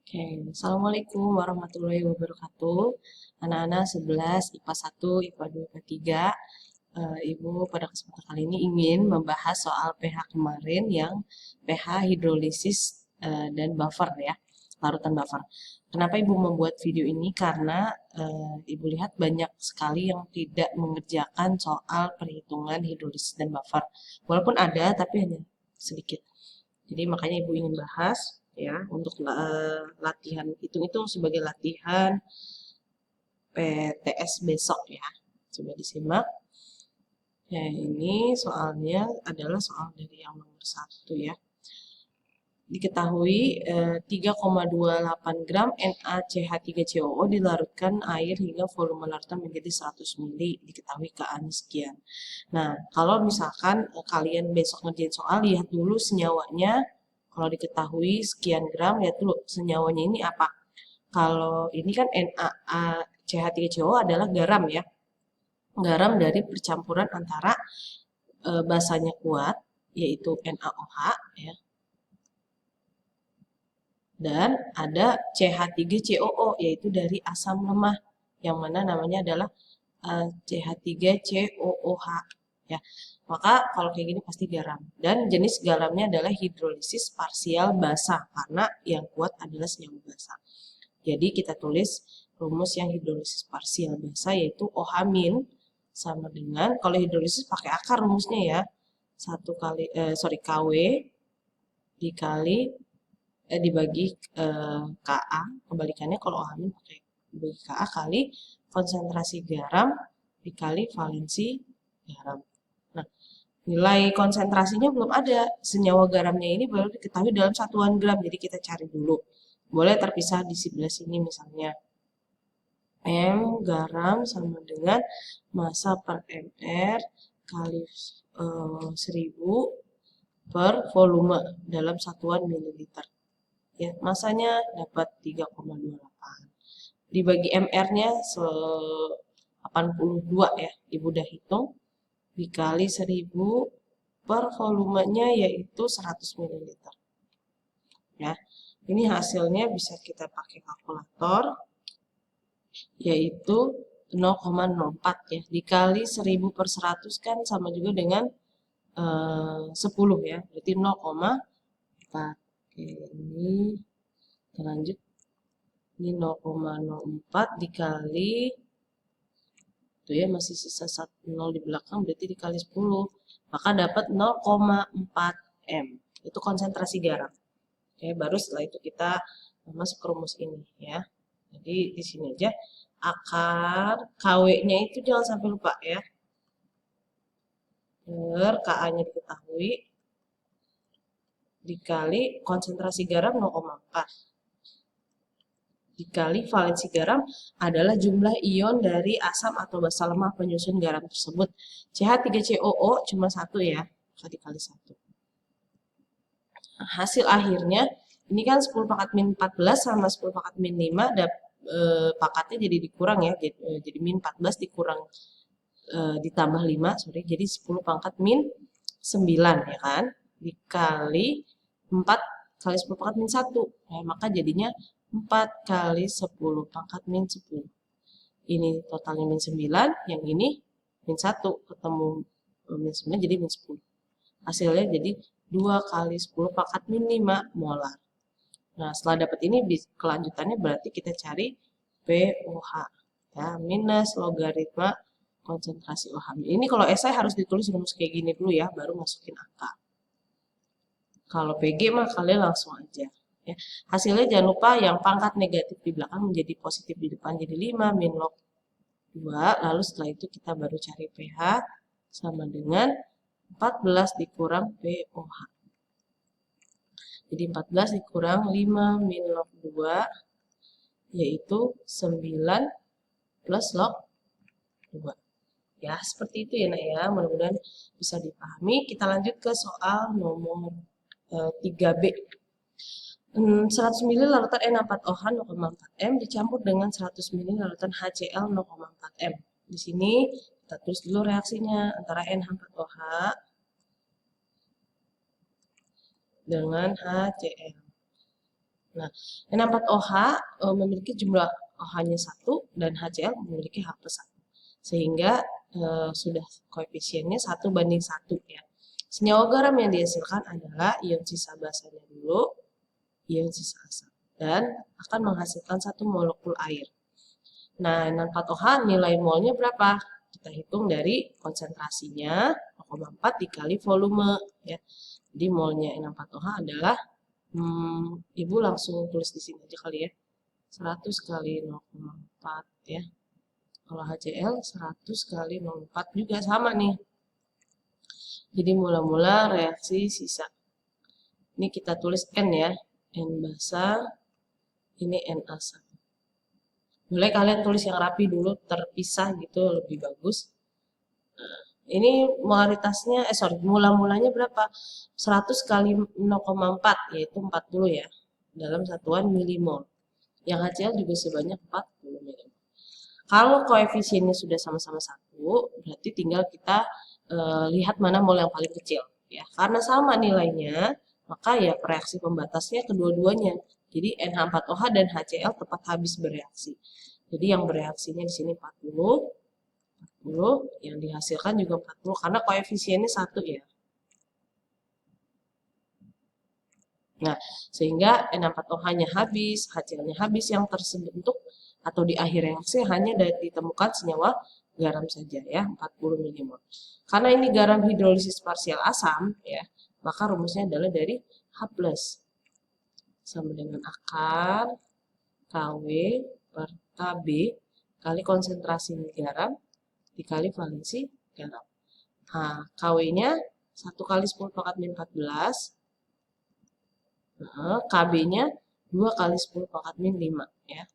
Oke, Assalamualaikum warahmatullahi wabarakatuh. Anak-anak 11, IPA 1, IPA 2, IPA 3. Ibu pada kesempatan kali ini ingin membahas soal pH kemarin yang pH hidrolisis dan buffer ya, larutan buffer. Kenapa Ibu membuat video ini? Karena Ibu lihat banyak sekali yang tidak mengerjakan soal perhitungan hidrolisis dan buffer. Walaupun ada, tapi hanya sedikit. Jadi makanya Ibu ingin bahas ya untuk latihan hitung-hitung sebagai latihan PTS besok ya. Coba disimak. Ya ini soalnya adalah soal dari yang nomor 1 ya. Diketahui 3,28 gram NaCH3COO dilarutkan air hingga volume larutan menjadi 100 ml. Diketahui Ka-nya sekian. Nah, kalau misalkan kalian besok ngerjain soal, lihat dulu senyawanya. Kalau diketahui sekian gram, lihat dulu senyawanya ini apa. Kalau ini kan NaCH3COO adalah garam ya. Garam dari percampuran antara basanya kuat, yaitu NaOH ya, dan ada CH3COO yaitu dari asam lemah yang mana namanya adalah CH3COOH ya. Maka kalau kayak gini pasti garam. Dan jenis garamnya adalah hidrolisis parsial basah karena yang kuat adalah senyawa basah. Jadi kita tulis rumus yang hidrolisis parsial basah yaitu OH- sama dengan, kalau hidrolisis pakai akar rumusnya ya, KW dikali dibagi Ka, kebalikannya kalau OH- pakai dibagi Ka kali konsentrasi garam dikali valensi garam. Nah, nilai konsentrasinya belum ada. Senyawa garamnya ini baru diketahui dalam satuan gram, jadi kita cari dulu. Boleh terpisah di sebelah sini misalnya. M garam sama dengan massa per mr kali 1000 per volume dalam satuan mililiter. Ya, masanya dapat 3,28. Dibagi mr-nya 82 ya, Ibu udah hitung. Dikali 1000 per volumenya yaitu 100 ml. Ya, ini hasilnya bisa kita pakai kalkulator, yaitu 0,04 ya. Dikali 1000 per 100 kan sama juga dengan 10 ya, berarti 0,4. Oke, ini kita lanjut. Ini 0,04 dikali itu ya, masih sisa 1 di belakang, berarti dikali 10 maka dapat 0,4 M. Itu konsentrasi garam. Oke, baru setelah itu kita masuk ke rumus ini ya. Jadi di sini aja akar KW-nya itu jangan sampai lupa ya. Ka-nya diketahui dikali konsentrasi garam 0,4 dikali valensi garam adalah jumlah ion dari asam atau basa lemah penyusun garam tersebut. CH3COO cuma 1 ya, dikali 1. Nah, hasil akhirnya ini kan 10 pangkat min 14 sama 10 pangkat min 5 pangkatnya jadi dikurang ya, jadi min 14 dikurang ditambah 5, sorry, jadi 10 pangkat min 9 ya kan, dikali 4 kali 10 pangkat min 1, ya, maka jadinya 4 kali 10 pangkat min 10. Ini totalnya min 9, yang ini min 1, ketemu min 9 jadi min 10. Hasilnya jadi 2 kali 10 pangkat min 5 molar. Nah, setelah dapat ini, kelanjutannya berarti kita cari pOH. Ya, minus logaritma konsentrasi OH. Ini kalau esai harus ditulis rumus kayak gini dulu ya, baru masukin angka. Kalau PG mah kalian langsung aja. Ya. Hasilnya jangan lupa yang pangkat negatif di belakang menjadi positif di depan, jadi 5 min log 2. Lalu setelah itu kita baru cari pH sama dengan 14 dikurang pOH. Jadi 14 dikurang 5 min log 2 yaitu 9 plus log 2. Ya, seperti itu ya nak ya. Mudah-mudahan bisa dipahami. Kita lanjut ke soal nomor 3B. 100 ml larutan N4OH 0,4 M dicampur dengan 100 ml larutan HCl 0,4 M. Di sini kita tulis dulu reaksinya antara NH4OH dengan HCl. Nah, N4OH memiliki jumlah OH-nya 1 dan HCl memiliki H plus 1. Sehingga sudah koefisiennya 1:1 ya. Senyawa garam yang dihasilkan adalah ion sisa basanya dulu, ion sisa asam, dan akan menghasilkan 1 molekul air. Nah, N4OH nilai molnya berapa? Kita hitung dari konsentrasinya 0,4 dikali volume ya. Jadi molnya N4OH adalah Ibu langsung tulis di sini aja kali ya. 100 kali 0,4 ya. Kalau HCl 100 kali 0,4 juga sama nih. Jadi mula-mula reaksi sisa. Ini kita tulis N ya. N basa, ini Na1. Boleh kalian tulis yang rapi dulu, terpisah gitu lebih bagus. Nah, ini molaritasnya, mula-mulanya berapa? 100 kali 0,4, yaitu 40 ya, dalam satuan milimol. Yang HCl juga sebanyak 40 milimol. Kalau koefisiennya sudah sama-sama 1, berarti tinggal kita lihat mana mol yang paling kecil. Ya, karena sama nilainya, maka ya reaksi pembatasnya kedua-duanya. Jadi NH4OH dan HCl tepat habis bereaksi. Jadi yang bereaksinya di sini 40, yang dihasilkan juga 40 karena koefisiennya 1 ya. Nah, sehingga N4OH-nya habis, HCl-nya habis, yang terbentuk atau di akhir reaksi hanya ditemukan senyawa garam saja ya, 40 milimol. Karena ini garam hidrolisis parsial asam ya, maka rumusnya adalah dari H+, sama dengan akar KW per KB kali konsentrasi garam dikali valensi garam. Nah, KW-nya 1 kali 10 pangkat min 14, KB-nya 2 kali 10 pangkat min 5 ya.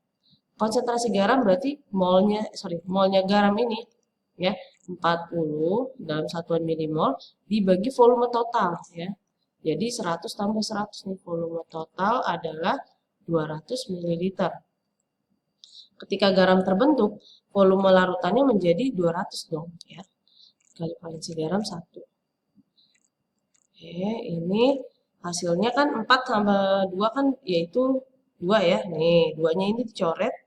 Konsentrasi garam berarti molnya garam ini ya 40 dalam satuan milimol dibagi volume total ya. Jadi 100 tambah 100 nih, volume total adalah 200 ml. Ketika garam terbentuk, volume larutannya menjadi 200 dong ya. Kali valensi garam 1. Oke, ini hasilnya kan 4 tambah 2 kan yaitu 2 ya. Nih, 2-nya ini dicoret.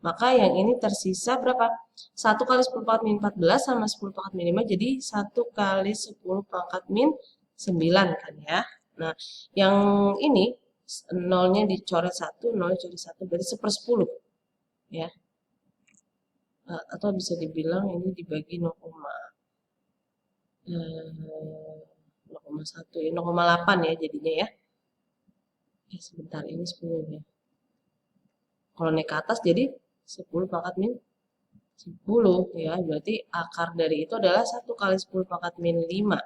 Maka yang ini tersisa berapa? 1 kali 10 pangkat min 14 sama 10 pangkat min 5 jadi 1 kali 10 pangkat min 9 kan ya. Nah, yang ini nolnya dicoret 1, nolnya dicoret 1 berarti 1/10 ya. Atau bisa dibilang ini dibagi 0,1 ya, 0,8 ya jadinya ya. Sebentar, ini 10 ya. Kalau naik ke atas jadi 10 pangkat min 10 ya, berarti akar dari itu adalah 1 kali 10 pangkat min 5.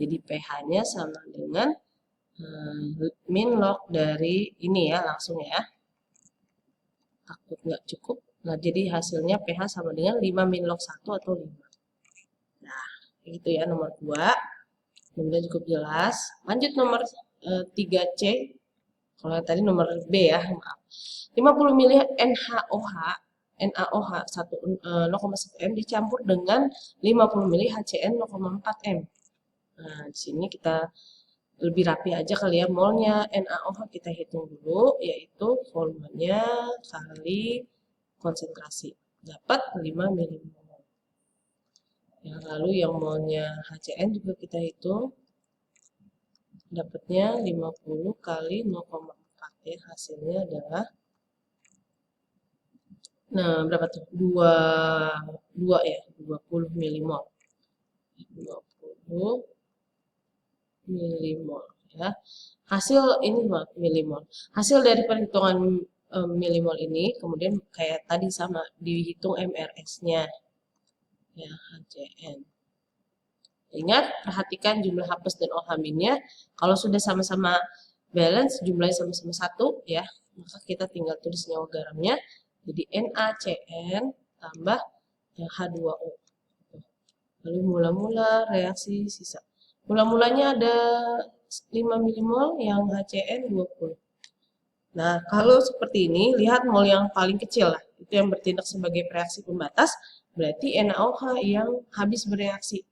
Jadi pH-nya sama dengan min log dari ini ya, langsung ya. Takut nggak cukup. Nah, jadi hasilnya pH sama dengan 5 min log 1 atau 5. Nah, gitu ya nomor 2. Mudah cukup jelas. Lanjut nomor 3C. Kalau tadi nomor B ya, maaf. 50 ml NaOH 0,1 M dicampur dengan 50 ml HCN 0,4 M. Nah, di sini kita lebih rapi aja kali ya, molnya NaOH kita hitung dulu, yaitu volumenya kali konsentrasi. Dapat 5 milimol. Ya, lalu yang molnya HCN juga kita hitung. Dapatnya 50 kali 0,4 ya, hasilnya adalah berapa tuh? 2 ya, 20 milimol. 20 milimol ya. Hasil ini milimol. Hasil dari perhitungan milimol ini kemudian kayak tadi sama dihitung MRS-nya. Ya, HCN. Ingat, perhatikan jumlah H plus dan OH-nya. Kalau sudah sama-sama balance, jumlahnya sama-sama 1 ya, maka kita tinggal tulis senyawa garamnya. Jadi NaCN tambah H2O. Lalu mula-mula reaksi sisa. Mula-mulanya ada 5 milimol, yang HCN 20. Nah, kalau seperti ini, lihat mol yang paling kecil lah. Itu yang bertindak sebagai reaksi pembatas, berarti NaOH yang habis bereaksi.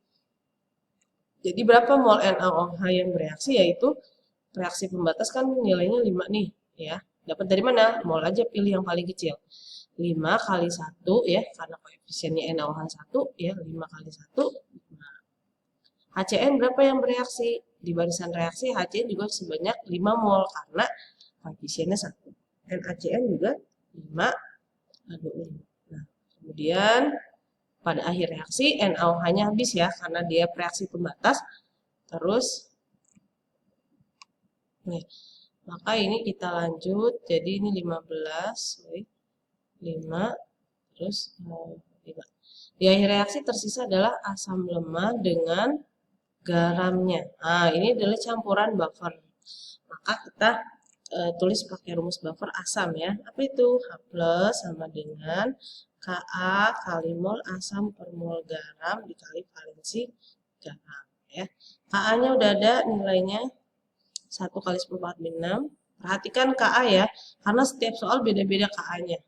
Jadi berapa mol NaOH yang bereaksi, yaitu reaksi pembatas kan nilainya 5 nih, ya. Dapat dari mana? Mol aja pilih yang paling kecil. 5 kali 1 ya, karena koefisiennya NaOH 1 ya, 5 kali 1. Nah, HCN berapa yang bereaksi? Di barisan reaksi HCN juga sebanyak 5 mol karena koefisiennya 1. NaCN juga 5. Nah, kemudian pada akhir reaksi NaOH-nya habis ya, karena dia reaksi pembatas. Terus, nih, maka ini kita lanjut, jadi ini 15, 5, terus 5. Di akhir reaksi tersisa adalah asam lemah dengan garamnya. Nah, ini adalah campuran buffer. Maka kita tulis pakai rumus buffer asam ya. Apa itu? H plus sama dengan Ka kali mol asam per mol garam dikali valensi garam ya. Ka-nya udah ada nilainya 1 kali 10 pangkat min 6. Perhatikan Ka ya, karena setiap soal beda-beda Ka-nya.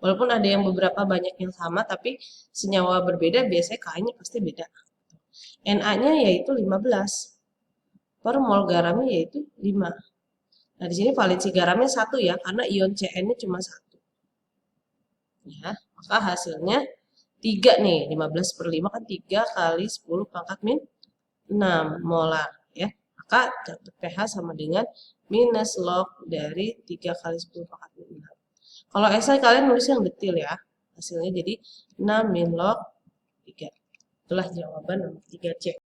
Walaupun ada yang beberapa banyak yang sama, tapi senyawa berbeda biasanya Ka-nya pasti beda. Na-nya yaitu 15. Per mol garamnya yaitu 5. Nah, di sini valensi garamnya 1 ya, karena ion Cn-nya cuma 1. Ya, maka hasilnya 3 nih, 15 per 5 kan 3 kali 10 pangkat min 6 molar ya. Maka dapat pH sama dengan minus log dari 3 kali 10 pangkat min 6. Kalau esai kalian nulis yang detil ya. Hasilnya jadi 6 min log 3. Itulah jawaban nomor 3C.